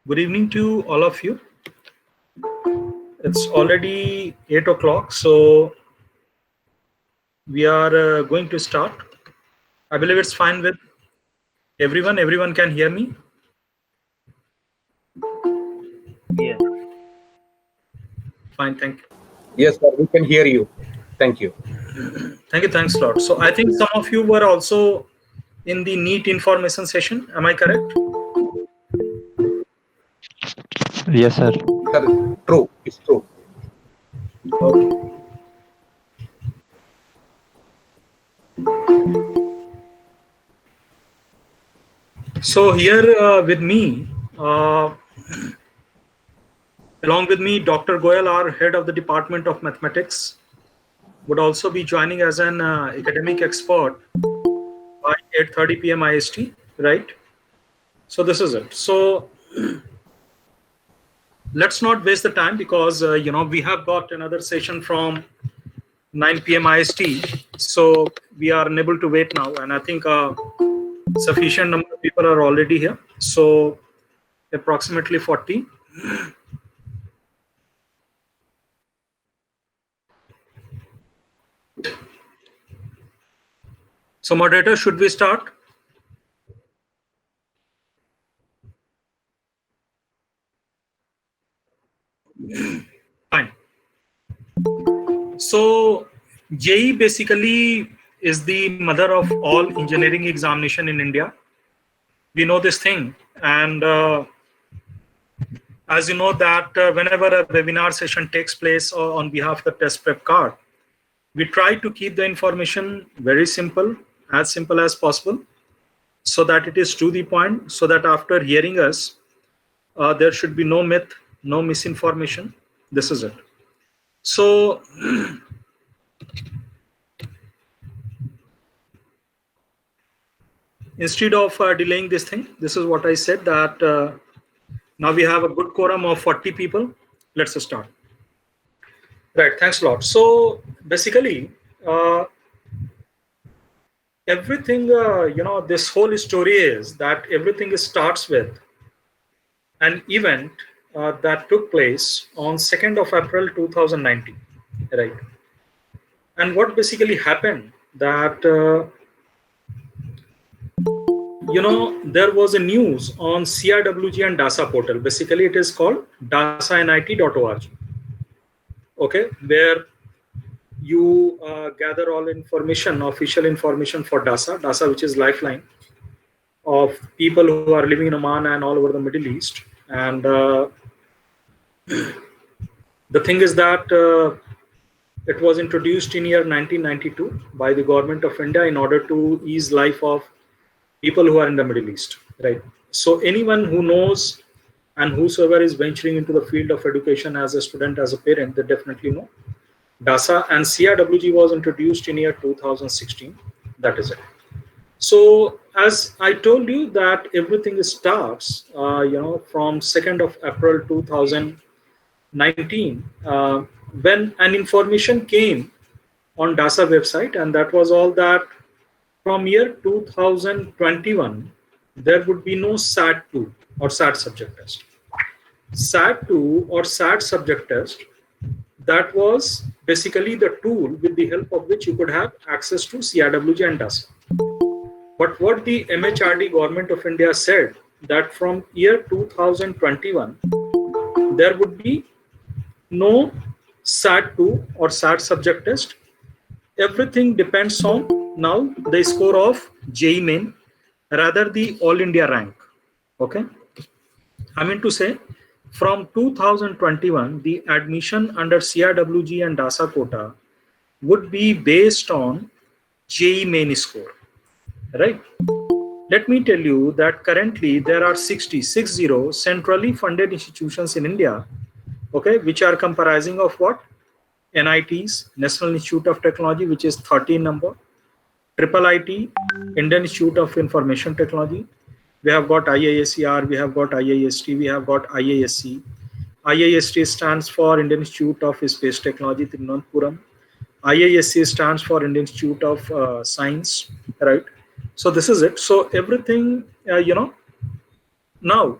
Good evening to all of you. It's already 8 o'clock, so we are going to start. I believe it's fine with everyone. Everyone can hear me. Yes. Fine, thank you. Yes, sir, we can hear you. Thank you. Thank you, thanks a lot. So I think some of you were also in the NEET information session. Am I correct? Yes, sir. Sir, true. It's true. Okay. So here with me, along with me, Dr. Goyal, our head of the Department of Mathematics, would also be joining as an academic expert by 8:30 p.m. IST, right? So this is it. So let's not waste the time because we have got another session from 9 p.m. IST. So we are unable to wait now, and I think sufficient number of people are already here. So approximately 40. So moderator, should we start? Fine. So JEE basically is the mother of all engineering examination in India. We know this thing, and as you know that whenever a webinar session takes place on behalf of the test prep card, we try to keep the information very simple as possible, so that it is to the point, so that after hearing us, there should be no myth, no misinformation. This is it. So instead of delaying this thing, this is what I said, that now we have a good quorum of 40 people. Let's start. Right, thanks a lot. So basically, everything, this whole story is that everything starts with an event that took place on 2nd of April 2019, right? And what basically happened that, there was a news on CRWG and DASA portal. Basically, it is called dasanit.org. Okay, where you gather all information, official information for DASA, which is lifeline of people who are living in Oman and all over the Middle East. And the thing is that it was introduced in year 1992 by the government of India in order to ease life of people who are in the Middle East, right? So anyone who knows and whosoever is venturing into the field of education as a student, as a parent, they definitely know DASA, and CRWG was introduced in year 2016. That is it. So as I told you that everything starts, from 2nd of April 2019, when an information came on DASA website, and that was all that from year 2021, there would be no SAT2 or SAT subject test. SAT2 or SAT subject test, that was basically the tool with the help of which you could have access to CRWG and DASA. But what the MHRD government of India said, that from year 2021, there would be no SAT2 or SAT subject test. Everything depends on now the score of JEE Main, rather the All India rank. Okay, I mean to say, from 2021, the admission under CRWG and DASA quota would be based on JEE Main score, right? Let me tell you that currently there are 60 centrally funded institutions in India, okay, which are comprising of what? NITs, National Institute of Technology, which is 13 number, Triple IT, Indian Institute of Information Technology. We have got IISER, we have got IIST, we have got IISc. IIST stands for Indian Institute of Space Technology, Thiruvananthapuram. IISc stands for Indian Institute of Science, right? So this is it. So everything, now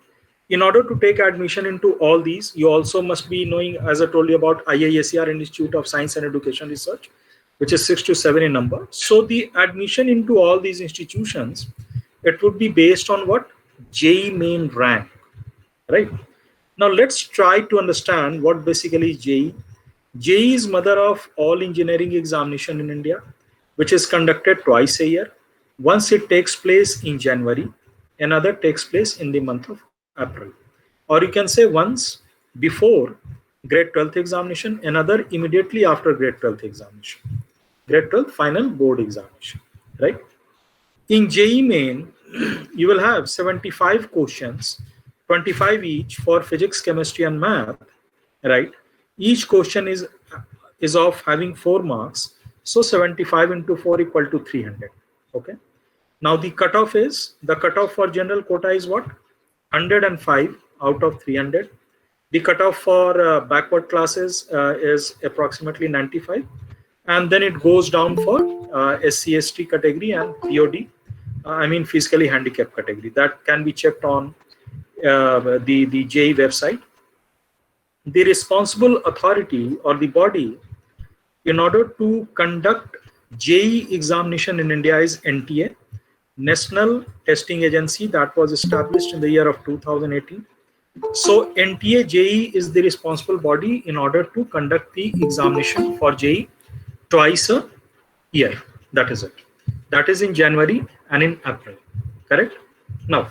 In order to take admission into all these, you also must be knowing, as I told you, about IISER, Institute of Science and Education Research, which is 6 to 7 in number. So the admission into all these institutions, it would be based on what? JEE main rank, right? Now let's try to understand what basically is JEE. JEE is mother of all engineering examination in India, which is conducted twice a year. Once it takes place in January, another takes place in the month of April. Or you can say once before grade 12th examination, another immediately after grade 12th examination. Grade 12th final board examination, right? In JEE main, you will have 75 questions, 25 each for physics, chemistry, and math, right? Each question is of having 4 marks, so 75 into 4 equal to 300. Okay. Now the cutoff for general quota is what? 105 out of 300. The cutoff for backward classes is approximately 95, and then it goes down for SC/ST category and POD. I mean physically handicapped category. That can be checked on the JEE website. The responsible authority or the body in order to conduct JEE examination in India is NTA, National Testing Agency, that was established in the year of 2018. So NTA JEE is the responsible body in order to conduct the examination for JEE twice a year. That is it. That is in January and in April. Correct? Now,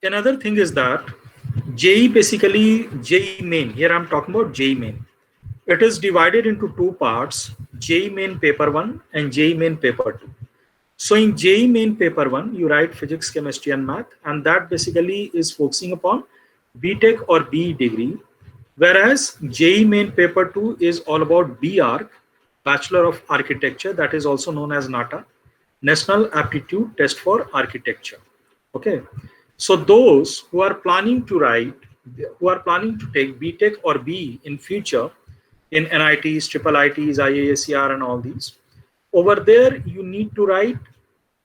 another thing is that JEE basically, JEE main, here I'm talking about JEE main. It is divided into 2 parts, JEE main paper 1 and JEE main paper 2. So in JEE main paper 1, you write physics, chemistry, and math, and that basically is focusing upon BTech or BE degree, whereas JEE main paper 2 is all about BArch, Bachelor of Architecture, that is also known as NATA, National Aptitude Test for Architecture. Okay. So those who are planning to take BTech or BE in future in NITs, triple ITs, IISER, and all these, over there you need to write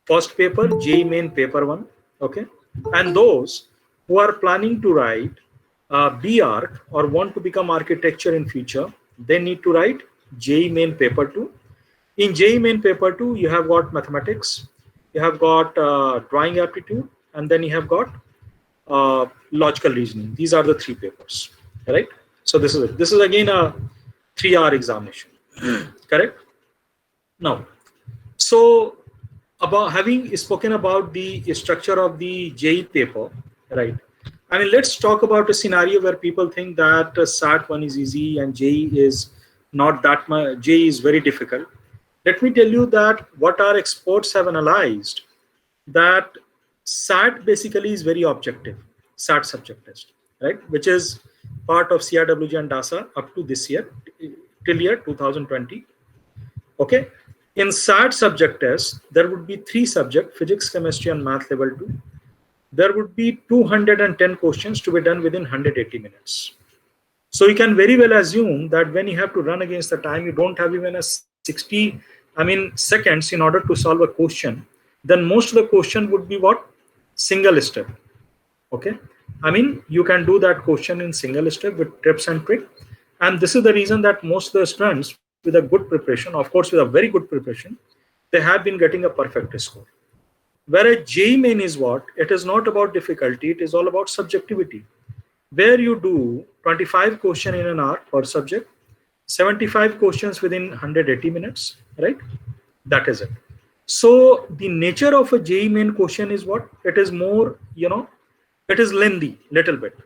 first paper, JEE main paper 1. Okay. And those who are planning to write BArch or want to become architecture in future, they need to write JEE main paper 2. In JEE main paper 2, you have got mathematics, you have got drawing aptitude, and then you have got logical reasoning. These are the 3 papers, right? So this is it. This is again a 3-hour examination, correct? Now, so about having spoken about the structure of the JEE paper, right? I mean, let's talk about a scenario where people think that SAT1 is easy and JEE is not that much. JEE is very difficult. Let me tell you that what our experts have analyzed, that SAT basically is very objective, SAT subject test, right? Which is part of CRWG and DASA up to this year, till year 2020. Okay. In SAT subject test, there would be 3 subjects, physics, chemistry, and math level 2. There would be 210 questions to be done within 180 minutes. So you can very well assume that when you have to run against the time, you don't have even a 60, seconds in order to solve a question, then most of the question would be what? Single step. Okay. I mean, you can do that question in single step with tips and tricks. And this is the reason that most of the students with a good preparation, of course, with a very good preparation, they have been getting a perfect score. Whereas JEE main is what? It is not about difficulty. It is all about subjectivity, where you do 25 questions in an hour per subject, 75 questions within 180 minutes, right? That is it. So the nature of a JEE main question is what? It is more, it is lengthy, little bit.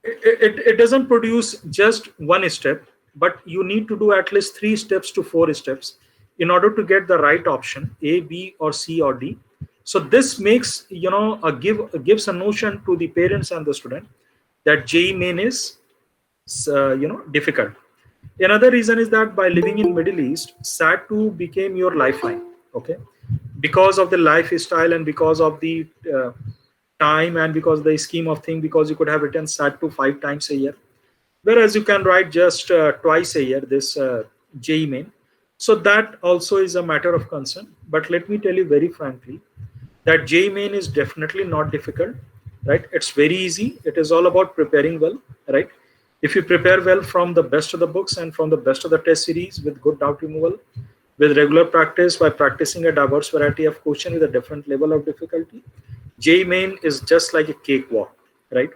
It doesn't produce just one step, but you need to do at least 3 steps to 4 steps in order to get the right option, A, B, or C, or D. So this makes, gives a notion to the parents and the student that JEE main is, difficult. Another reason is that by living in Middle East, SAT2 became your lifeline. Okay, because of the lifestyle and because of the time and because of the scheme of thing, because you could have written SAT2 5 times a year, whereas you can write just twice a year this JEE main. So that also is a matter of concern. But let me tell you very frankly that JEE main is definitely not difficult, right? It's very easy. It is all about preparing well, right? If you prepare well from the best of the books and from the best of the test series with good doubt removal, with regular practice by practicing a diverse variety of question with a different level of difficulty, JEE Main is just like a cakewalk, right?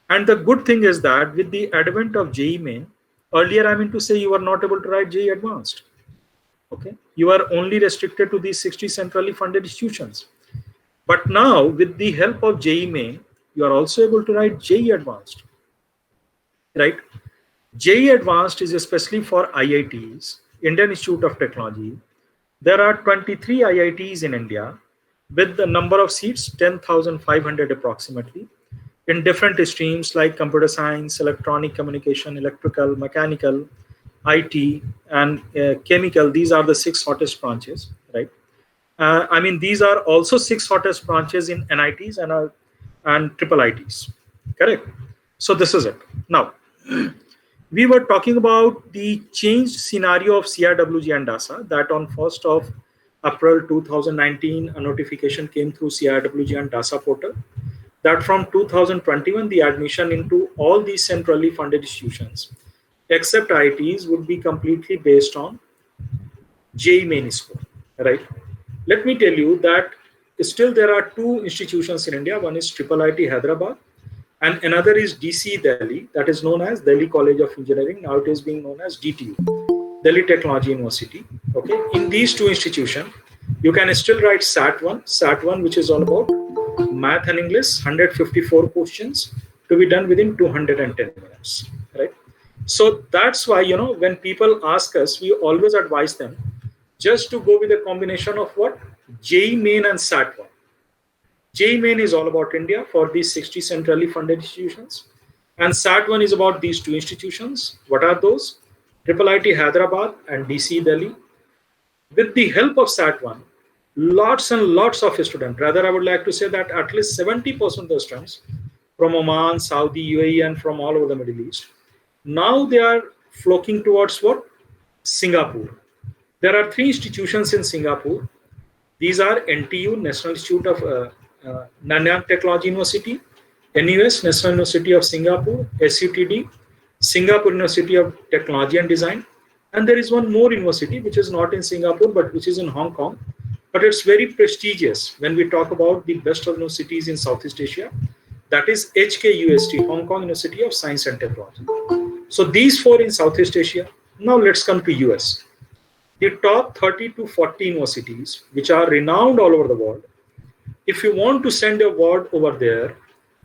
And the good thing is that with the advent of JEE Main, earlier I mean to say you are not able to write JEE Advanced. Okay, you are only restricted to these 60 centrally funded institutions. But now with the help of JEE Main, you are also able to write JEE Advanced, right? JEE Advanced is especially for IITs, Indian Institute of Technology. There are 23 IITs in India with the number of seats 10,500 approximately in different streams like computer science, electronic communication, electrical, mechanical, IT, and chemical. These are the 6 hottest branches, right? I mean, these are also 6 hottest branches in NITs and triple ITs, correct? So this is it. Now, we were talking about the changed scenario of CIWG and DASA, that on 1st of April 2019, a notification came through CIWG and DASA portal that from 2021, the admission into all these centrally funded institutions, except IITs, would be completely based on JEE Main score, right? Let me tell you that still there are 2 institutions in India. One is Triple IT Hyderabad, and another is DC Delhi, that is known as Delhi College of Engineering. Now it is being known as DTU, Delhi Technology University. Okay, in these 2 institutions, you can still write SAT1, which is all about math and English, 154 questions to be done within 210 minutes, right? So that's why, you know, when people ask us, we always advise them just to go with a combination of what? JEE Main and SAT1. JEE Main is all about India for these 60 centrally funded institutions, and SAT1 is about these 2 institutions. What are those? Triple IT Hyderabad and DC Delhi. With the help of SAT1, lots and lots of students, rather I would like to say that at least 70% of the students from Oman, Saudi, UAE, and from all over the Middle East, now they are flocking towards what? Singapore. There are 3 institutions in Singapore. These are NTU, National Institute of Nanyang Technology University, NUS, National University of Singapore, SUTD, Singapore University of Technology and Design, and there is one more university which is not in Singapore but which is in Hong Kong, but it's very prestigious when we talk about the best of universities in Southeast Asia. That is HKUST, Hong Kong University of Science and Technology. So these 4 in Southeast Asia. Now let's come to US. The top 30 to 40 universities, which are renowned all over the world, if you want to send a word over there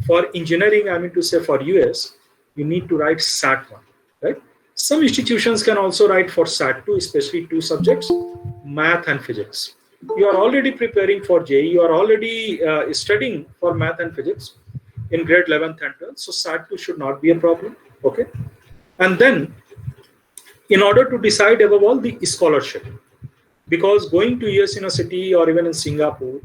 for engineering, I mean to say for US, you need to write SAT1, right? Some institutions can also write for SAT2, especially 2 subjects, math and physics. You are already preparing for JEE, you are already studying for math and physics in grade 11th and 12th, so SAT2 should not be a problem, okay? And then, in order to decide above all the scholarship, because going to US University or even in Singapore,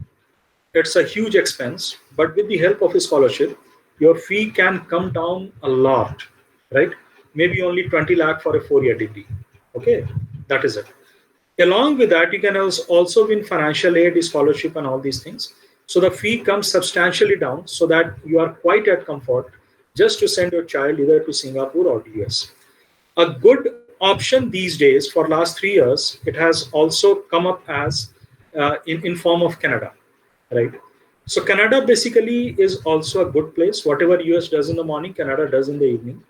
it's a huge expense, but with the help of a scholarship, your fee can come down a lot, right? Maybe only 20 lakh for a 4-year degree, okay? That is it. Along with that, you can also win financial aid, scholarship, and all these things. So the fee comes substantially down so that you are quite at comfort just to send your child either to Singapore or to US. A good option these days for last 3 years, it has also come up as in form of Canada, right? So Canada basically is also a good place. Whatever US does in the morning, Canada does in the evening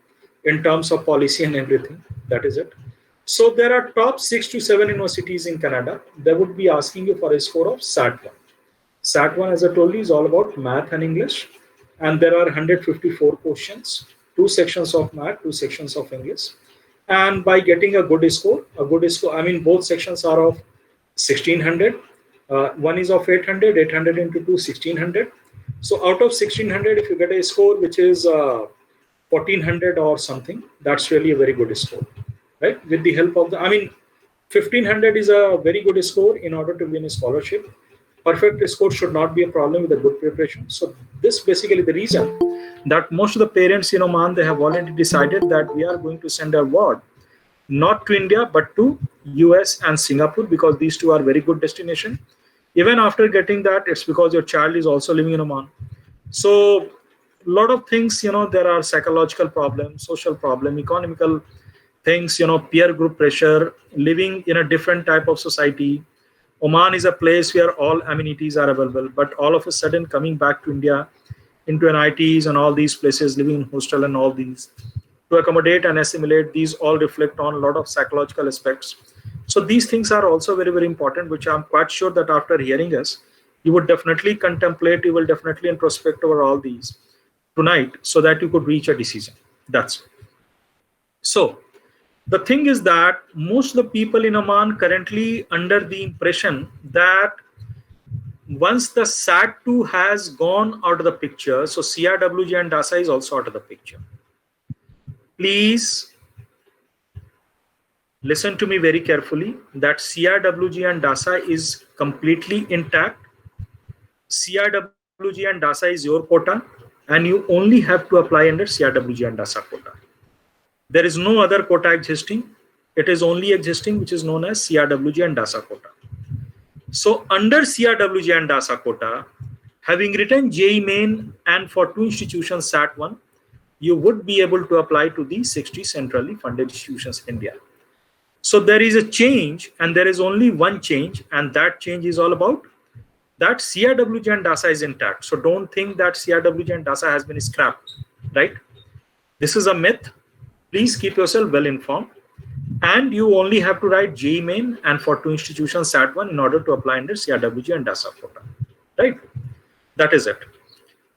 in terms of policy and everything. That is it. So there are top 6 to 7 universities in Canada. They would be asking you for a score of SAT1. SAT1, as I told you, is all about math and English. And there are 154 questions, 2 sections of math, 2 sections of English. And by getting a good score, I mean, both sections are of 1600. One is of 800, 800 into 2, 1600. So out of 1600, if you get a score which is 1400 or something, that's really a very good score, right? With the help of 1500 is a very good score in order to win a scholarship. Perfect score should not be a problem with a good preparation. So this basically the reason that most of the parents in Oman, they have already decided that we are going to send a word not to India but to US and Singapore, because these 2 are very good destination. Even after getting that, it's because your child is also living in Oman. So lot of things, there are psychological problems, social problem, economical things, peer group pressure, living in a different type of society. Oman is a place where all amenities are available, but all of a sudden coming back to India, into NITs and all these places, living in hostel and all these, to accommodate and assimilate, these all reflect on a lot of psychological aspects. So these things are also very, very important, which I'm quite sure that after hearing us, you would definitely contemplate, you will definitely introspect over all these tonight so that you could reach a decision. That's so. The thing is that most of the people in Oman currently under the impression that once the SAT2 has gone out of the picture, so CRWG and DASA is also out of the picture. Please listen to me very carefully that CRWG and DASA is completely intact. CRWG and DASA is your quota, and you only have to apply under CRWG and DASA quota. There is no other quota existing. It is only existing which is known as CRWG and DASA quota. So under CRWG and DASA quota, having written JEE Main and for 2 institutions SAT1, you would be able to apply to the 60 centrally funded institutions in India. So there is a change, and there is only one change, and that change is all about that CRWG and DASA is intact. So don't think that CRWG and DASA has been scrapped, right? This is a myth. Please keep yourself well informed. And you only have to write JEE Main and for 2 institutions SAT1 in order to apply under CRWG and DASA quota, right? That is it.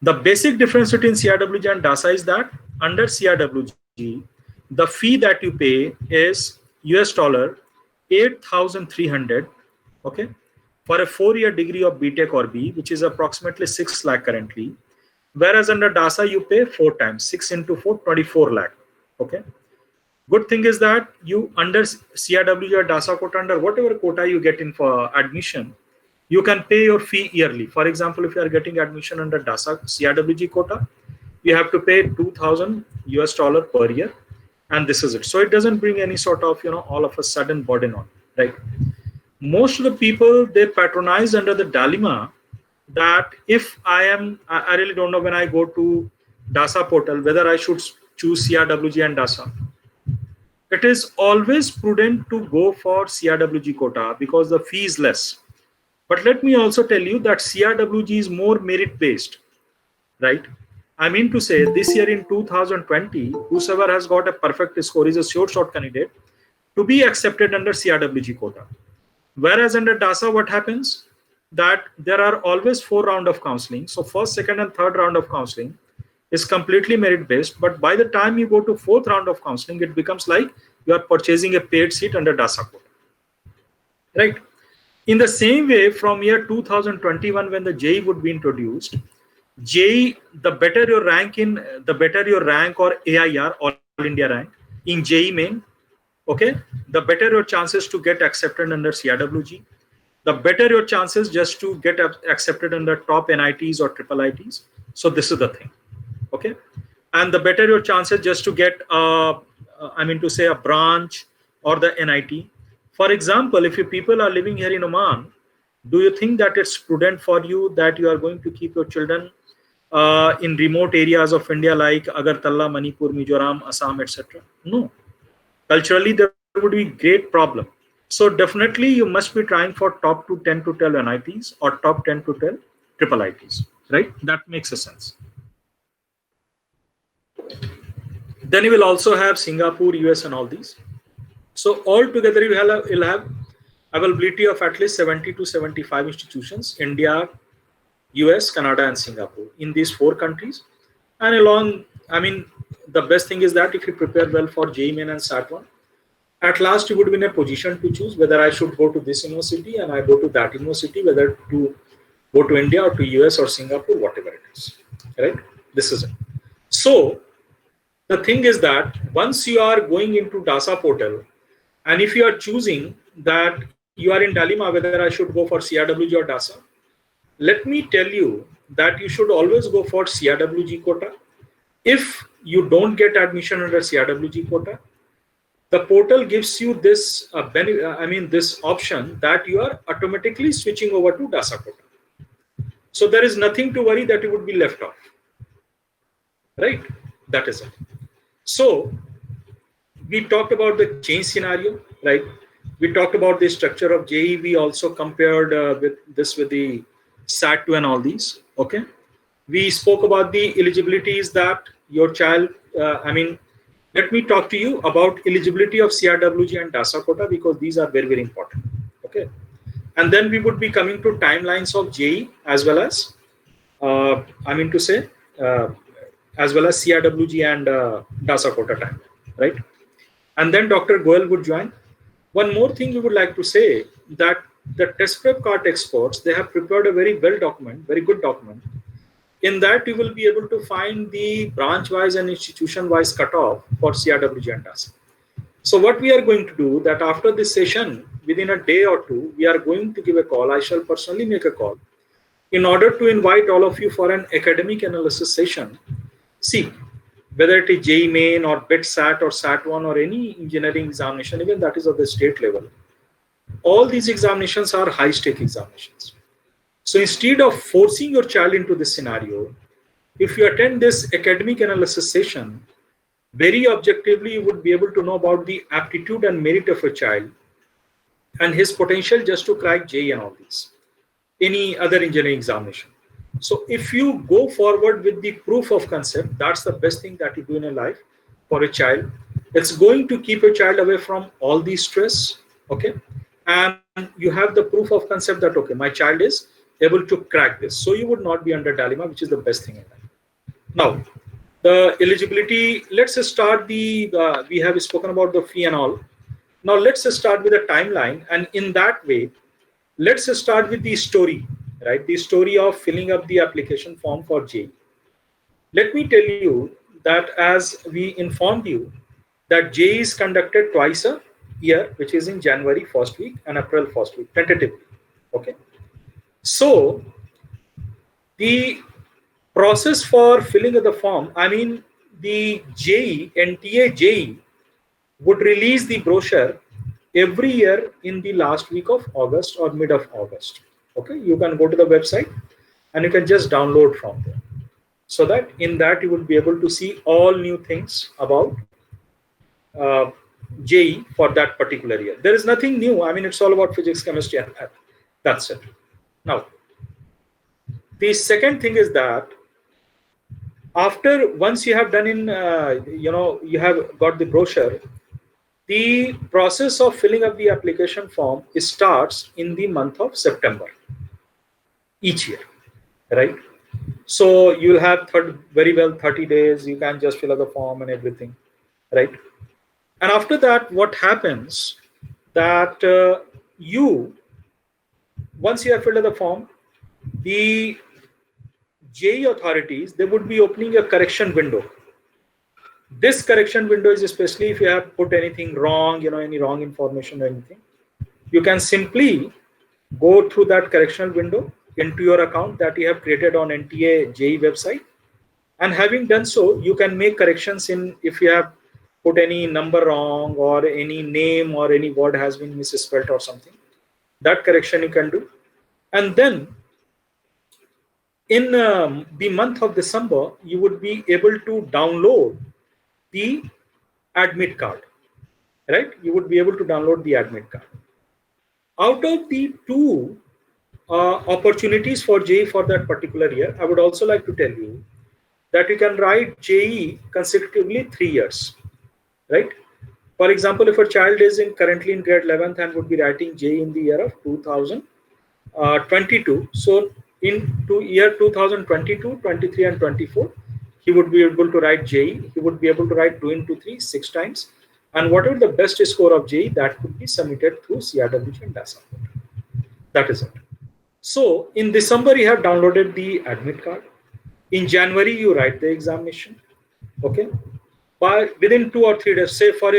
The basic difference between CRWG and DASA is that under CRWG, the fee that you pay is $8,300, okay, for a 4-year degree of BTech or B, which is approximately 6 lakh currently. Whereas under DASA, you pay 4 times, 6 into 4, 24 lakh, okay. Good thing is that you under CRWG or DASA quota, under whatever quota you get in for admission, you can pay your fee yearly. For example, if you are getting admission under DASA CRWG quota, you have to pay $2,000 per year, and this is it. So it doesn't bring any sort of all of a sudden burden on, right? Most of the people, they patronize under the dilemma that if I really don't know when I go to DASA portal whether I should choose CRWG and DASA. It is always prudent to go for CRWG quota because the fee is less. But let me also tell you that CRWG is more merit based, right? I mean to say, this year in 2020, whosoever has got a perfect score is a sure shot candidate to be accepted under CRWG quota. Whereas under DASA, what happens? That there are always 4 rounds of counseling. So first, second, and third round of counseling is completely merit based. But by the time you go to 4th round of counseling, it becomes like you are purchasing a paid seat under DASA quota, right? In the same way, from year 2021, when the JEE would be introduced, JEE, the better your rank or AIR, All India rank in JEE Main, okay, the better your chances to get accepted under CRWG, the better your chances just to get accepted under top NITs or triple ITs. So this is the thing, okay, and the better your chances just to get a branch or the NIT. For example, if you people are living here in Oman, do you think that it's prudent for you that you are going to keep your children in remote areas of India like Agartala, Manipur, Mizoram, Assam, etc.? No. Culturally, there would be great problem. So definitely you must be trying for top 10 to 12 NITs or top 10 to 12 triple ITs, right? That makes a sense. Then you will also have Singapore, US and all these. So altogether you'll have availability of at least 70 to 75 institutions, India, US, Canada and Singapore, in these 4 countries. And the best thing is that if you prepare well for JEE Main and SAT1, at last you would be in a position to choose whether I should go to this university and I go to that university, whether to go to India or to US or Singapore, whatever it is, right? This is it. So the thing is that once you are going into DASA portal, and if you are choosing that you are in dilemma whether I should go for CRWG or DASA, let me tell you that you should always go for CRWG quota. If you don't get admission under CRWG quota, the portal gives you this this option that you are automatically switching over to DASA quota. So there is nothing to worry that you would be left off. right? That is it. So we talked about the change scenario, right? We talked about the structure of JEE. We also compared with the SAT2 and all these. Okay. We spoke about the eligibilities that your child. Let me talk to you about eligibility of CRWG and DASA quota, because these are very important. Okay. And then we would be coming to timelines of JEE as well as, as well as CRWG and DASA quota time, right? And then Dr. Goel would join. One more thing we would like to say, that the test prep card experts, they have prepared a very well document, very good document. In that, you will be able to find the branch-wise and institution-wise cutoff for CRWG and DASA. So what we are going to do, that after this session, within a day or two, we are going to give a call. I shall personally make a call in order to invite all of you for an academic analysis session. See, whether it is JEE Main or BITSAT or SAT1 or any engineering examination, even that is of the state level, all these examinations are high-stake examinations. So instead of forcing your child into this scenario, if you attend this academic analysis session, very objectively, you would be able to know about the aptitude and merit of a child and his potential just to crack JEE and all these, any other engineering examination. So if you go forward with the proof of concept, that's the best thing that you do in your life for a child. It's going to keep a child away from all the stress, okay? And you have the proof of concept that, okay, my child is able to crack this. So you would not be under dilemma, which is the best thing in life. Now, the eligibility, let's start we have spoken about the fee and all. Now let's start with a timeline. And in that way, let's start with the story, right? The story of filling up the application form for JEE. Let me tell you that as we informed you that JEE is conducted twice a year, which is in January first week and April first week, tentatively. Okay. So the process for filling of the form, the JEE, NTA JEE would release the brochure every year in the last week of August or mid of August. Okay, you can go to the website and you can just download from there. So that in that you will be able to see all new things about JEE for that particular year. There is nothing new. It's all about physics, chemistry, and math. That's it. Now, the second thing is that once you have done you have got the brochure, the process of filling up the application form starts in the month of September each year, right? So you'll have 30 days. You can just fill out the form and everything, right? And after that, what happens that once you have filled out the form, the JEE authorities, they would be opening a correction window. This correction window is especially if you have put anything wrong, any wrong information or anything. You can simply go through that correctional window into your account that you have created on NTA JEE website. And having done so, you can make corrections if you have put any number wrong or any name or any word has been misspelled or something. That correction you can do. And then in the month of December, you would be able to download the admit card, right? You would be able to download the admit card. Out of the two opportunities for JEE for that particular year, I would also like to tell you that you can write JEE consecutively 3 years, right? For example, if a child is currently in grade 11th and would be writing JEE in the year of 2022, so into year 2022, 23 and 24, he would be able to write JEE. He would be able to write 2 into 3, 6 times. And whatever the best score of JEE, that could be submitted through CRWG and DASA. That is it. So in December, you have downloaded the admit card. In January, you write the examination. Okay. Within 2 or 3 days, say for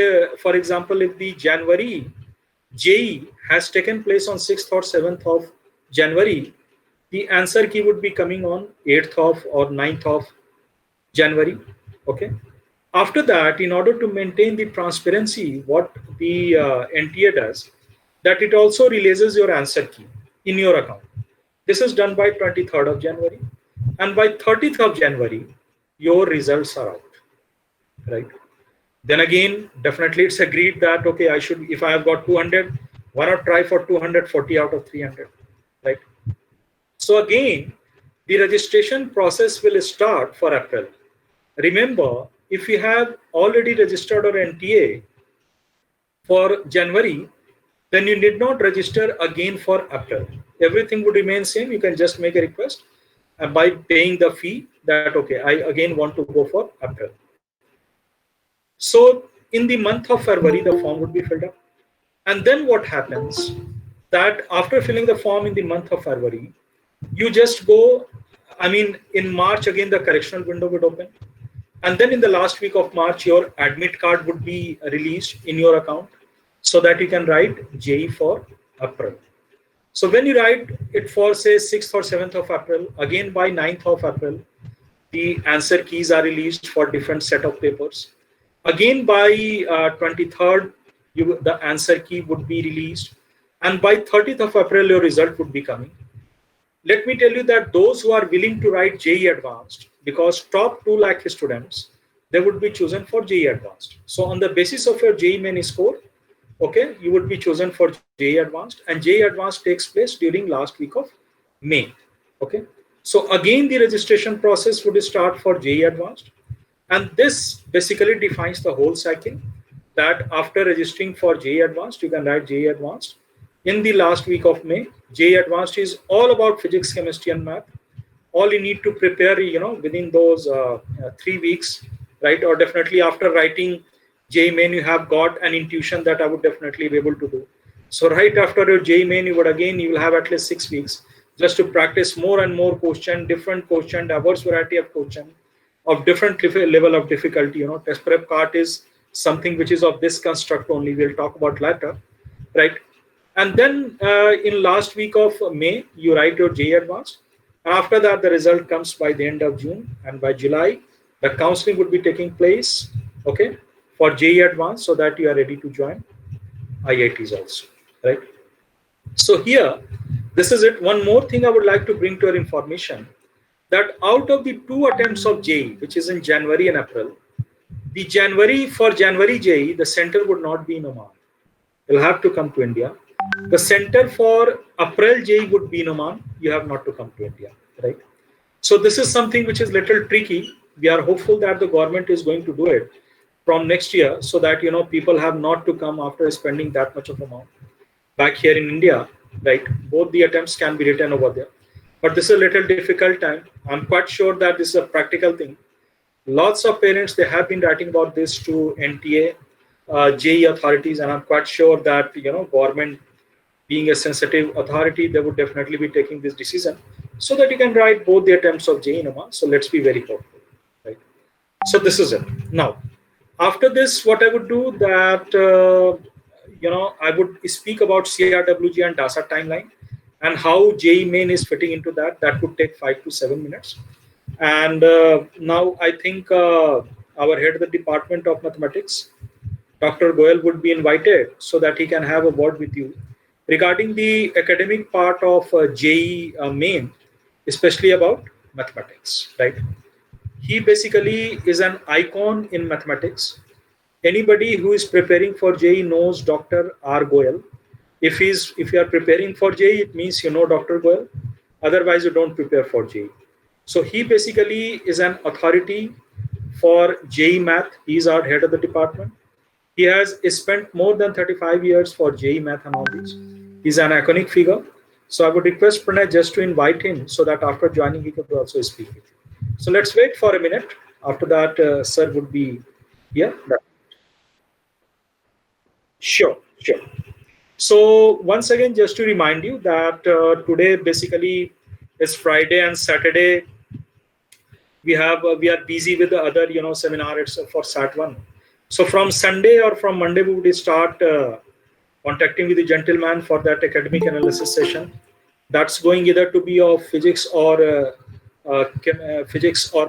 example, if the January JEE has taken place on 6th or 7th of January, the answer key would be coming on 8th of or 9th of January. Okay. After that, in order to maintain the transparency, what the NTA does, that it also releases your answer key in your account. This is done by 23rd of January. And by 30th of January, your results are out, right? Then again, definitely it's agreed that, okay, I should, if I have got 200, why not try for 240 out of 300, right? So again, the registration process will start for April. Remember, if you have already registered or NTA for January, then you need not register again for April. Everything would remain same. You can just make a request by paying the fee that, okay, I again want to go for April. So in the month of February, the form would be filled up. And then what happens that after filling the form in the month of February, you just go, I mean, in March, again, the correctional window would open. And then in the last week of March, your admit card would be released in your account so that you can write JEE for April. So when you write it for, say, 6th or 7th of April, again by 9th of April, the answer keys are released for different set of papers. Again by 23rd, the answer key would be released. And by 30th of April, your result would be coming. Let me tell you that those who are willing to write JEE Advanced, because top 2 lakh students, they would be chosen for JEE Advanced. So on the basis of your JEE main score, okay, you would be chosen for JEE Advanced, and JEE Advanced takes place during last week of May. Okay, so again the registration process would start for JEE Advanced, and this basically defines the whole cycle, that after registering for JEE Advanced, you can write JEE Advanced in the last week of May. JEE Advanced is all about physics, chemistry, and math. All you need to prepare, within those 3 weeks, right? Or definitely after writing JEE main, you have got an intuition that I would definitely be able to do. So right after your JEE main, you will have at least 6 weeks just to practice more and more question, different question, diverse variety of question of different level of difficulty. Test prep cart is something which is of this construct only. We'll talk about later, right? And then in last week of May, you write your JEE Advanced. After that, the result comes by the end of June, and by July, the counseling would be taking place, okay, for JEE Advanced, so that you are ready to join IITs also, right? So here, this is it. One more thing I would like to bring to your information, that out of the 2 attempts of JEE, which is in January and April, the January JEE, the center would not be in Oman. You'll have to come to India. The center for April JEE would be in Oman. You have not to come to India, right? So this is something which is little tricky. We are hopeful that the government is going to do it from next year, so that people have not to come after spending that much of amount back here in India, right? Both the attempts can be written over there, but this is a little difficult time. I'm quite sure that this is a practical thing. Lots of parents, they have been writing about this to NTA, JEE authorities, and I'm quite sure that government, being a sensitive authority, they would definitely be taking this decision so that you can write both the attempts of JEE in Oman. So let's be very hopeful, right? So this is it. Now, after this, what I would do that, I would speak about CRWG and DASA timeline and how JEE main is fitting into that. That would take 5 to 7 minutes. And now I think our head of the Department of Mathematics, Dr. Goyal, would be invited so that he can have a word with you regarding the academic part of JEE main, especially about mathematics, right? He basically is an icon in mathematics. Anybody who is preparing for JEE knows Dr. R. Goyal. If you are preparing for JEE, it means you know Dr. Goyal. Otherwise, you don't prepare for JEE. So he basically is an authority for JEE math. He's our head of the department. He has spent more than 35 years for JEE math and all these. He's an iconic figure. So I would request Pranay just to invite him so that after joining, he could also speak with you. So let's wait for a minute. After that, sir would be here. Sure. So once again, just to remind you that today basically is Friday and Saturday. We are busy with the other seminars for SAT1. So from Sunday or from Monday, we would start contacting with the gentleman for that academic analysis session. That's going either to be of physics or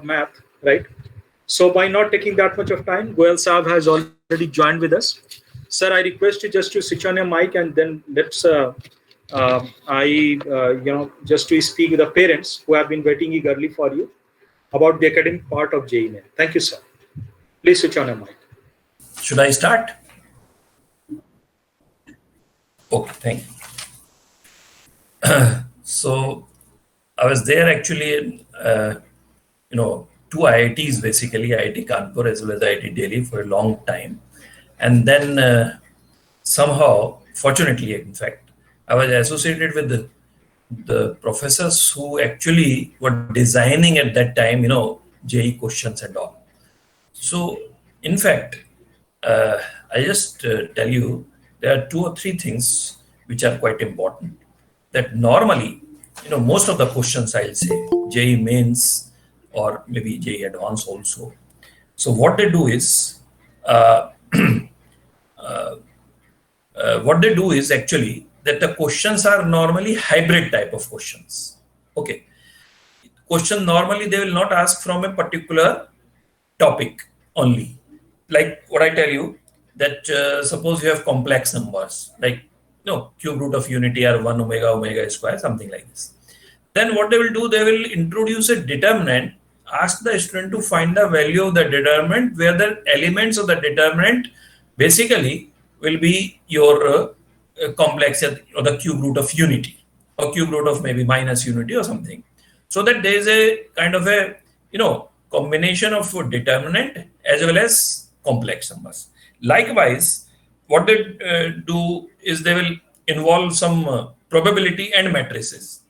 math, right? So by not taking that much of time, Goyal Saab has already joined with us. Sir, I request you just to switch on your mic, and then let's just to speak with the parents who have been waiting eagerly for you. about the academic part of JEE Main. Thank you, sir. Please switch on your mic. Should I start? Okay, thank you. So I was there actually, two IITs basically, IIT Kanpur as well as IIT Delhi for a long time. And then somehow, fortunately, in fact, I was associated with the professors who actually were designing at that time, JEE questions and all. So, in fact, I just tell you, there are 2 or 3 things which are quite important. That normally, most of the questions I'll say, JEE Mains or maybe JEE Advanced also. So what they do is, actually that the questions are normally hybrid type of questions. Okay. Question normally they will not ask from a particular topic only. Like what I tell you, that suppose you have complex numbers, like cube root of unity or 1 omega square, something like this. Then what they will do, they will introduce a determinant, ask the student to find the value of the determinant, where the elements of the determinant basically will be your complex or the cube root of unity, or cube root of maybe minus unity or something. So that there is a kind of a combination of determinant as well as complex numbers. Likewise, what they do is they will involve some probability and matrices.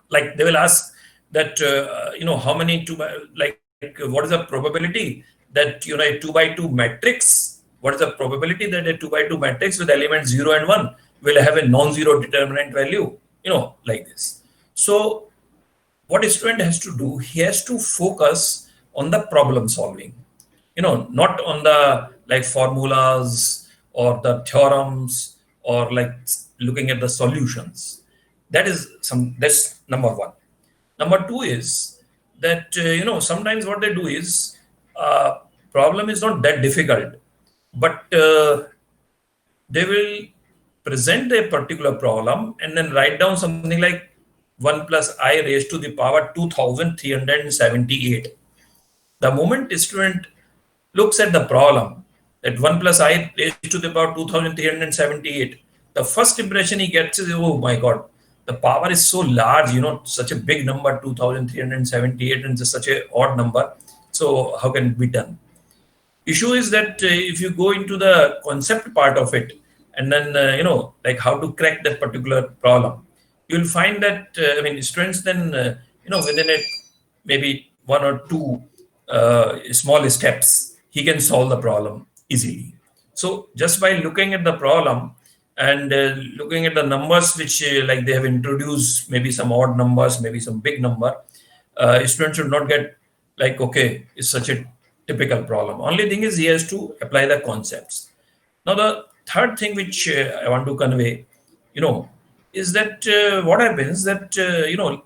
Like they will ask that how many what is the probability that a 2 by 2 matrix, what is the probability that a 2 by 2 matrix with elements 0 and 1 will have a non-zero determinant value, like this. So what a student has to do, he has to focus on the problem solving, not on the formulas or the theorems or looking at the solutions. That's number 1. Number 2 is that sometimes what they do is problem is not that difficult, but they will present a particular problem and then write down something like 1 plus I raised to the power 2378. The moment a student looks at the problem, that 1 plus I raised to the power 2378, the first impression he gets is, oh my God, the power is so large, such a big number, 2378, and just such a odd number. So how can it be done? Issue is that if you go into the concept part of it, and then, how to crack that particular problem, you'll find that, students then, within it, maybe 1 or 2 small steps, he can solve the problem easily. So just by looking at the problem and looking at the numbers which they have introduced, maybe some odd numbers, maybe some big number, students should not get okay, it's such a typical problem. Only thing is he has to apply the concepts. Now the third thing which I want to convey, is that what happens that,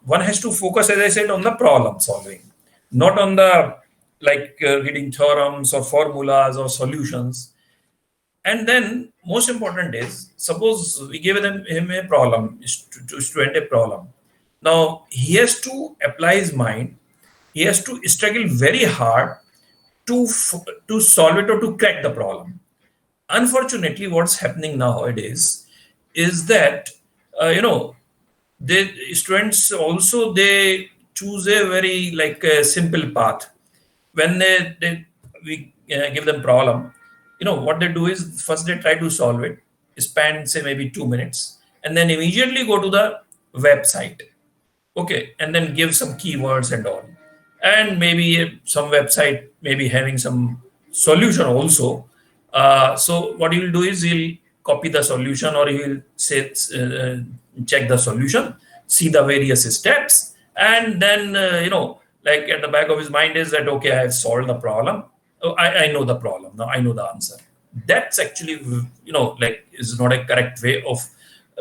one has to focus, as I said, on the problem solving, not on the reading theorems or formulas or solutions. And then most important is, suppose we give him a problem, to student a problem. Now he has to apply his mind. He has to struggle very hard to solve it or to crack the problem. Unfortunately, what's happening nowadays is that, the students also, they choose a very simple path. When we give them problem, what they do is first they try to solve it, spend say maybe 2 minutes, and then immediately go to the website. Okay, and then give some keywords and all. And maybe some website maybe having some solution also. So what he'll do is he'll copy the solution, or he'll say check the solution, see the various steps, and then at the back of his mind is that, okay, I have solved the problem. Oh, I know the problem now. I know the answer. That's actually is not a correct way of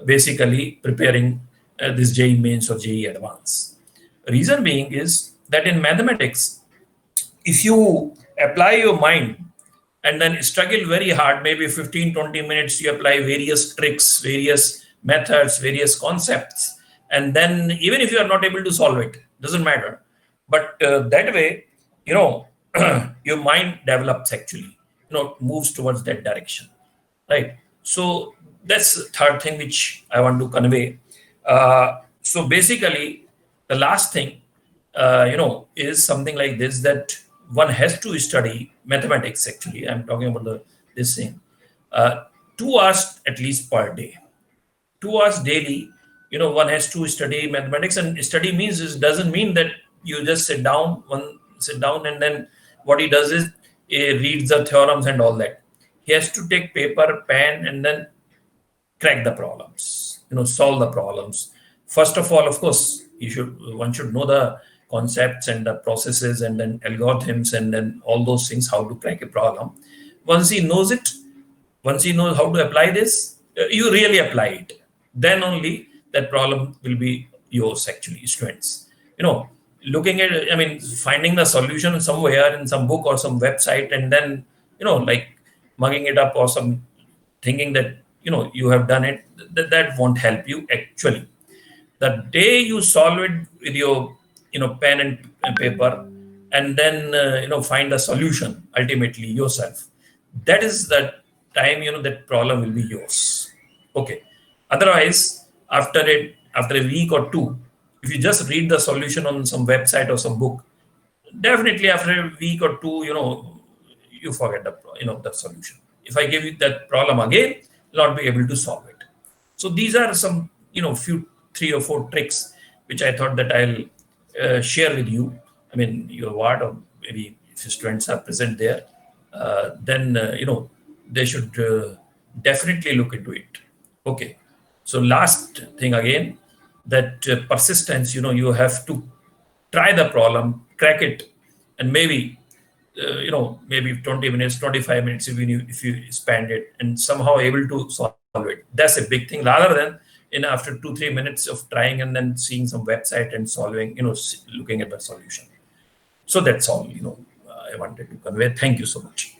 basically preparing this JEE Mains or JEE Advanced. Reason being is that in mathematics, if you apply your mind and then struggle very hard, maybe 15-20 minutes, you apply various tricks, various methods, various concepts, and then even if you are not able to solve it, doesn't matter. But that way, you know, your mind develops actually, you know, moves towards that direction, right? So that's the third thing which I want to convey. So basically, the last thing, you know, is something like this, that one has to study mathematics. Actually, I'm talking about this thing. 2 hours at least per day, 2 hours daily. You know, one has to study mathematics, and study means is doesn't mean that you just sit down and then what he does is he reads the theorems and all that. He has to take paper, pen, and then crack the problems, you know, solve the problems. First of all, of course, one should know the concepts and the processes and then algorithms and then all those things, how to crack a problem. Once he knows it, once he knows how to apply this, you really apply it, then only that problem will be yours. Actually, students, you know, looking at, I mean, finding the solution somewhere in some book or some website, and then, you know, like mugging it up or some thinking that, you know, you have done it, that won't help you. Actually, the day you solve it with your, you know, pen and paper, and then you know, find the solution ultimately yourself, that is the time, you know, that problem will be yours. Okay. Otherwise, after a week or two, if you just read the solution on some website or some book, definitely after a week or two, you know, you forget the solution. If I give you that problem again, you'll not be able to solve it. So these are some, you know, few 3 or 4 tricks which I thought that I'll share with you. I mean, your ward, or maybe if your students are present there, then you know, they should definitely look into it. Okay. So last thing again, that persistence. You know, you have to try the problem, crack it, and maybe you know, maybe 20 minutes, 25 minutes, if you spend it and somehow able to solve it. That's a big thing, rather than in after 2-3 minutes of trying and then seeing some website and solving, you know, looking at the solution. So that's all, you know, I wanted to convey. Thank you so much.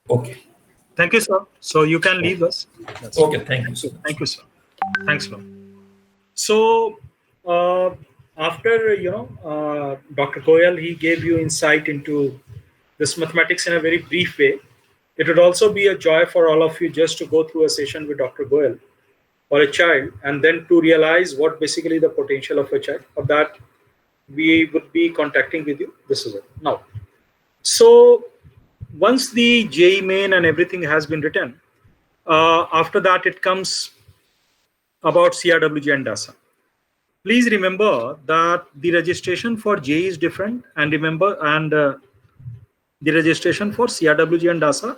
Okay. Thank you, sir. So you can leave us. Okay. Thank you so much. Thank you, sir. Thanks, sir. So after, you know, Dr. Goyal, he gave you insight into this mathematics in a very brief way. It would also be a joy for all of you just to go through a session with Dr. Goyal or a child, and then to realize what basically the potential of a child. For that, we would be contacting with you. This is it. Now, so once the JEE main and everything has been written, after that it comes about CRWG and DASA. Please remember that the registration for JEE is different, and the registration for CRWG and DASA,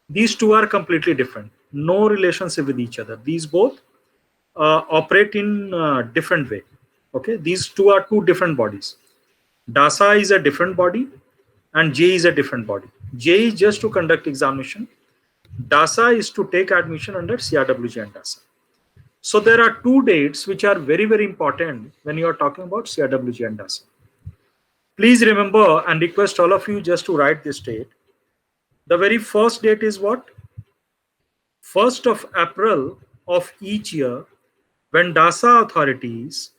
these two are completely different. No relationship with each other. These both operate in different way. Okay, these two are two different bodies. DASA is a different body, and JEE is a different body. JEE is just to conduct examination. DASA is to take admission under CRWG and DASA. So there are 2 dates which are very, very important when you are talking about CRWG and DASA. Please remember and request all of you just to write this date. The very first date is what? 1st of April of each year, when DASA authorities,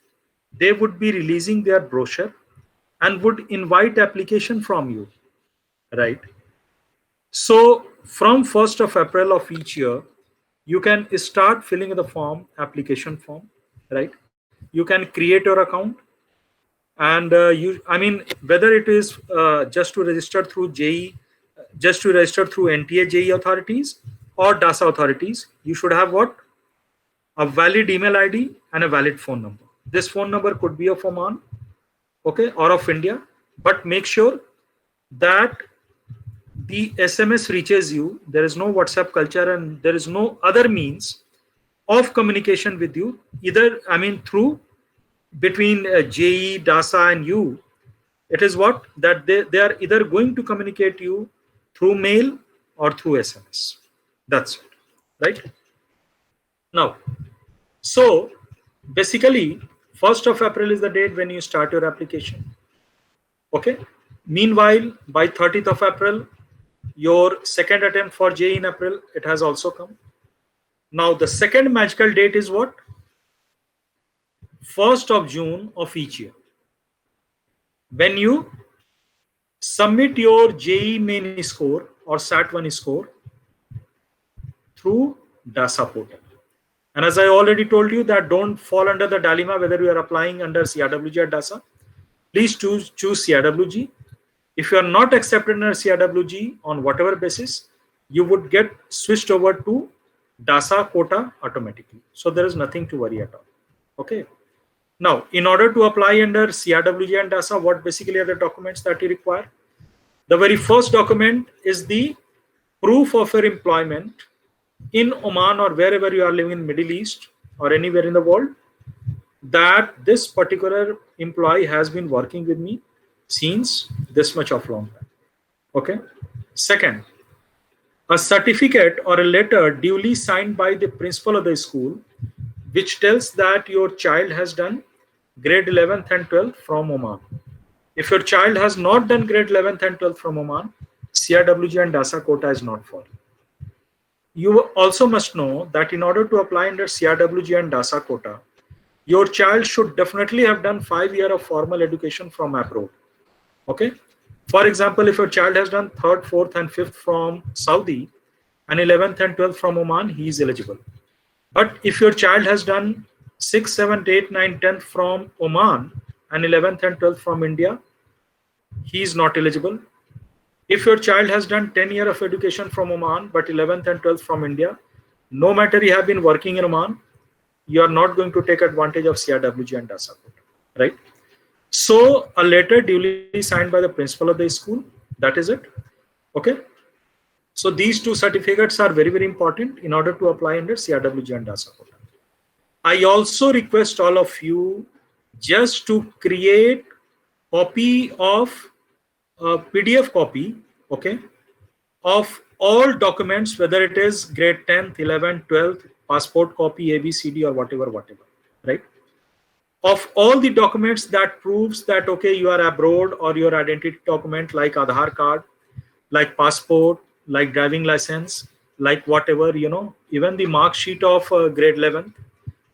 they would be releasing their brochure and would invite application from you, right? So from 1st of April of each year, you can start filling the form, application form, right? You can create your account, and I mean, whether it is just to register through JEE, just to register through NTA JEE authorities or DASA authorities, you should have what? A valid email ID and a valid phone number. This phone number could be of Oman, okay, or of India, but make sure that the SMS reaches you. There is no WhatsApp culture, and there is no other means of communication with you, either, I mean, through between JEE, DASA and you. It is what? That they are either going to communicate you through mail or through SMS. That's it, right? Now, so basically 1st of April is the date when you start your application. Okay. Meanwhile, by 30th of April, Your second attempt for JEE in April, it has also come. Now the second magical date is what? 1st of June of each year. When you submit your JEE main score or SAT1 score through DASA portal. And as I already told you, that don't fall under the dilemma whether you are applying under CRWG or DASA. Please choose CRWG. If you are not accepted under CRWG on whatever basis, you would get switched over to DASA quota automatically. So there is nothing to worry at all. Okay. Now, in order to apply under CRWG and DASA, what basically are the documents that you require? The very first document is the proof of your employment in Oman or wherever you are living in Middle East or anywhere in the world, that this particular employee has been working with me since this much of long time. Okay. Second, a certificate or a letter duly signed by the principal of the school, which tells that your child has done grade 11th and 12th from Oman. If your child has not done grade 11th and 12th from Oman, CRWG and DASA quota is not for you. You also must know that in order to apply under CRWG and DASA quota, your child should definitely have done 5 years of formal education from abroad. Okay. For example, if your child has done 3rd, 4th and 5th from Saudi and 11th and 12th from Oman, he is eligible. But if your child has done 6th, 7th, 8th, 9th, 10th from Oman and 11th and 12th from India, he is not eligible. If your child has done 10 years of education from Oman, but 11th and 12th from India, no matter you have been working in Oman, you are not going to take advantage of CRWG and DASA quota, right? So a letter duly signed by the principal of the school, that is it. Okay. So these two certificates are very, very important in order to apply under CRWG and DASA quota. I also request all of you just to create copy of a PDF copy, okay, of all documents, whether it is grade 10th, 11th, 12th, passport copy, ABCD or whatever, right? Of all the documents that proves that, okay, you are abroad, or your identity document like Aadhaar card, like passport, like driving license, like whatever, you know, even the mark sheet of grade 11th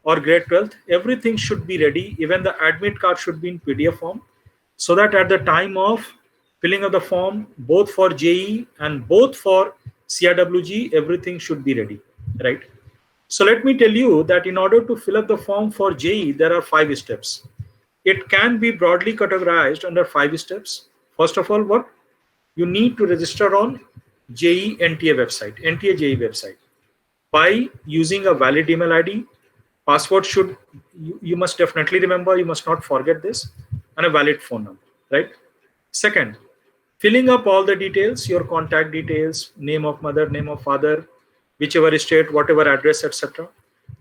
or grade 12th, everything should be ready. Even the admit card should be in PDF form, so that at the time of filling of the form, both for JEE and both for CRWG, everything should be ready, right? So let me tell you that in order to fill up the form for JEE, there are 5 steps. It can be broadly categorized under 5 steps. First of all, what? You need to register on JEE NTA website, NTA JEE website, by using a valid email ID. Password should, you must definitely remember, you must not forget this, and a valid phone number, right? Second, filling up all the details, your contact details, name of mother, name of father, whichever state, whatever address, etc.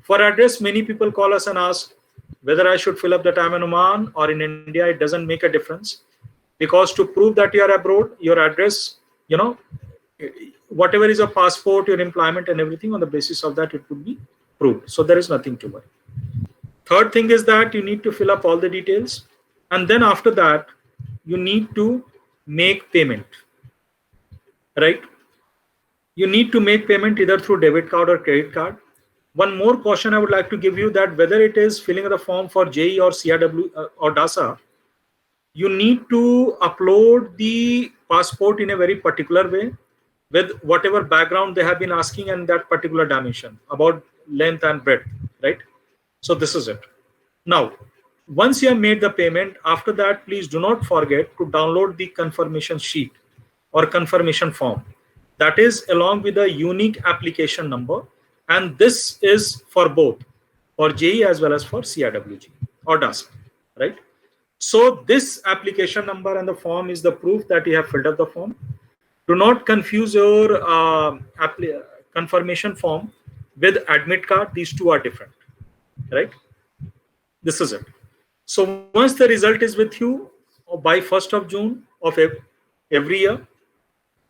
For address, many people call us and ask whether I should fill up that I'm in Oman or in India. It doesn't make a difference, because to prove that you are abroad, your address, you know, whatever is your passport, your employment and everything, on the basis of that, it would be proved. So there is nothing to worry. Third thing is that you need to fill up all the details, and then after that, you need to make payment, right? You need to make payment either through debit card or credit card. One more caution I would like to give you, that whether it is filling the form for JEE or CRW or DASA, you need to upload the passport in a very particular way, with whatever background they have been asking and that particular dimension about length and breadth, right? So this is it. Now, once you have made the payment, after that, please do not forget to download the confirmation sheet or confirmation form. That is along with a unique application number, and this is for both, for JEE as well as for CRWG or DASA, right? So this application number and the form is the proof that you have filled up the form. Do not confuse your confirmation form with admit card. These two are different, right? This is it. So once the result is with you by 1st of June of every year,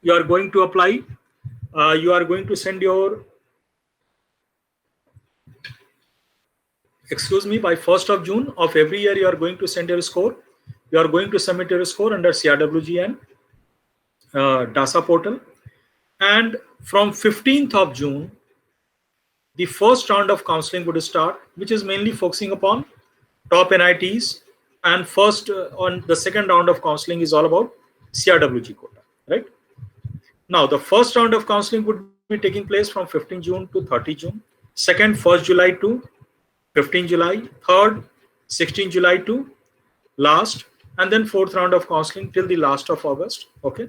you are going to apply. You are going to send your, by 1st of June of every year, you are going to send your score. You are going to submit your score under CRWG and DASA portal. And from 15th of June, the first round of counseling would start, which is mainly focusing upon top NITs. And on the second round of counseling is all about CRWG quota, right? Now, the first round of counseling would be taking place from 15 June to 30 June. Second, 1st July to 15 July. Third, 16 July to last. And then fourth round of counseling till the last of August. Okay.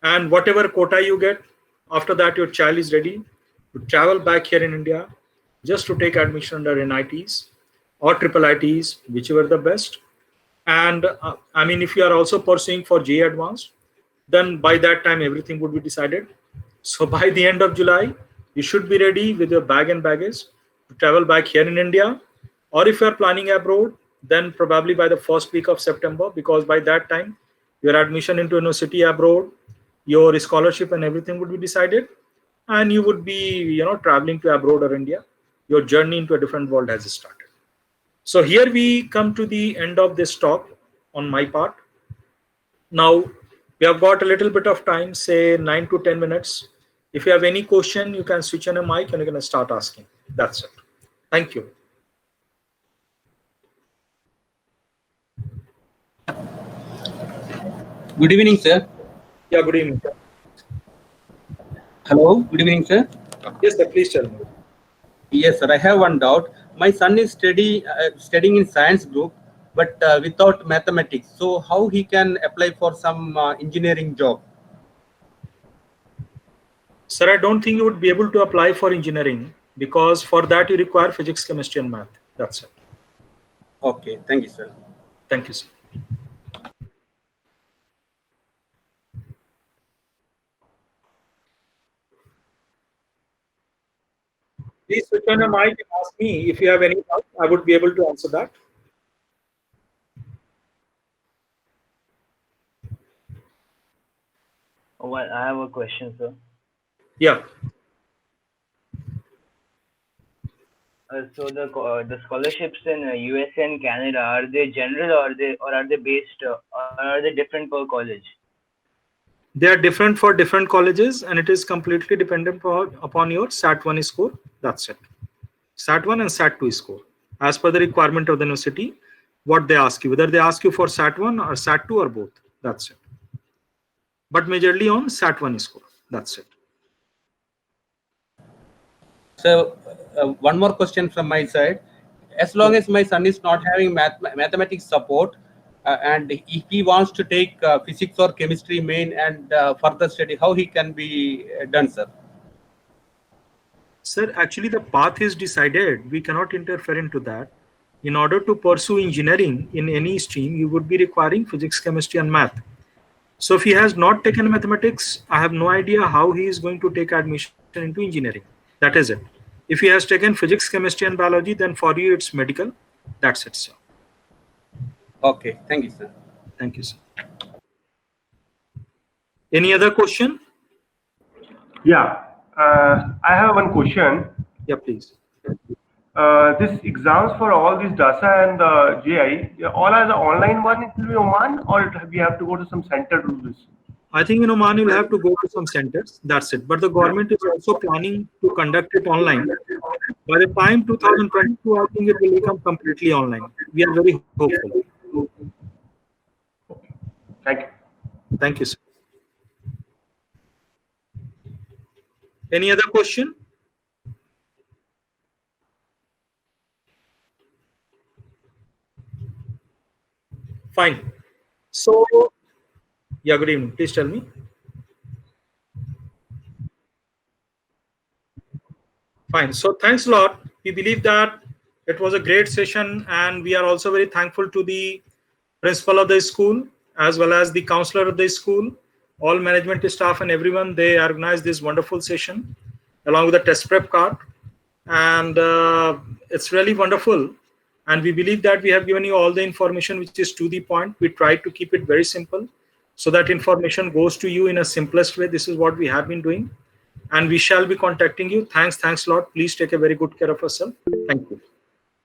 And whatever quota you get, after that, your child is ready to travel back here in India just to take admission under NITs or triple ITs, whichever the best. And I mean, if you are also pursuing for JEE Advanced, then by that time, everything would be decided. So by the end of July, you should be ready with your bag and baggage to travel back here in India. Or if you are planning abroad, then probably by the first week of September, because by that time, your admission into university abroad, your scholarship and everything would be decided. And you would be, traveling to abroad or India. Your journey into a different world has started. So here we come to the end of this talk on my part. Now, we have got a little bit of time, say 9 to 10 minutes. If you have any question, you can switch on a mic and you're going to start asking. That's it. Thank you. Good evening, sir. Yeah, good evening. Hello. Good evening, sir. Yes, sir. Please tell me. Yes, sir. I have one doubt. My son is studying in science group, but without mathematics. So how he can apply for some engineering job? Sir, I don't think you would be able to apply for engineering because for that you require physics, chemistry, and math. That's it. Okay. Thank you, sir. Thank you, sir. Please switch on your mic and ask me if you have any doubt. I would be able to answer that. Oh, well, I have a question, sir. Yeah. So the scholarships in USA and Canada, are they general or are they based or are they different per college? They are different for different colleges, and it is completely dependent upon your SAT1 score. That's it. SAT1 and SAT2 score. As per the requirement of the university, what they ask you, whether they ask you for SAT1 or SAT2 or both. That's it. But majorly on SAT1 score. That's it. So one more question from my side. As long as my son is not having mathematics support, and if he wants to take physics or chemistry main and further study, how he can be done, sir? Sir, actually the path is decided. We cannot interfere into that. In order to pursue engineering in any stream, you would be requiring physics, chemistry, and math. So if he has not taken mathematics, I have no idea how he is going to take admission into engineering. That is it. If he has taken physics, chemistry, and biology, then for you it's medical. That's it, sir. Okay. Thank you, sir. Thank you, sir. Any other question? Yeah, I have one question. Yeah, please. This exams for all these DASA and the JI, all are the online one in Oman, or we have to go to some center to do this? I think in Oman you'll have to go to some centers. That's it. But the government is also planning to conduct it online. By the time 2022, I think it will become completely online. We are very hopeful. Thank you. Thank you, sir. Any other question? Fine. So, yeah, good evening. Please tell me. Fine. So thanks a lot. We believe that it was a great session, and we are also very thankful to the principal of the school as well as the counselor of the school, all management staff and everyone. They organized this wonderful session along with the test prep card, and it's really wonderful. And we believe that we have given you all the information which is to the point. We try to keep it very simple so that information goes to you in a simplest way. This is what we have been doing, and we shall be contacting you. Thanks a lot. Please take a very good care of yourself. Thank you.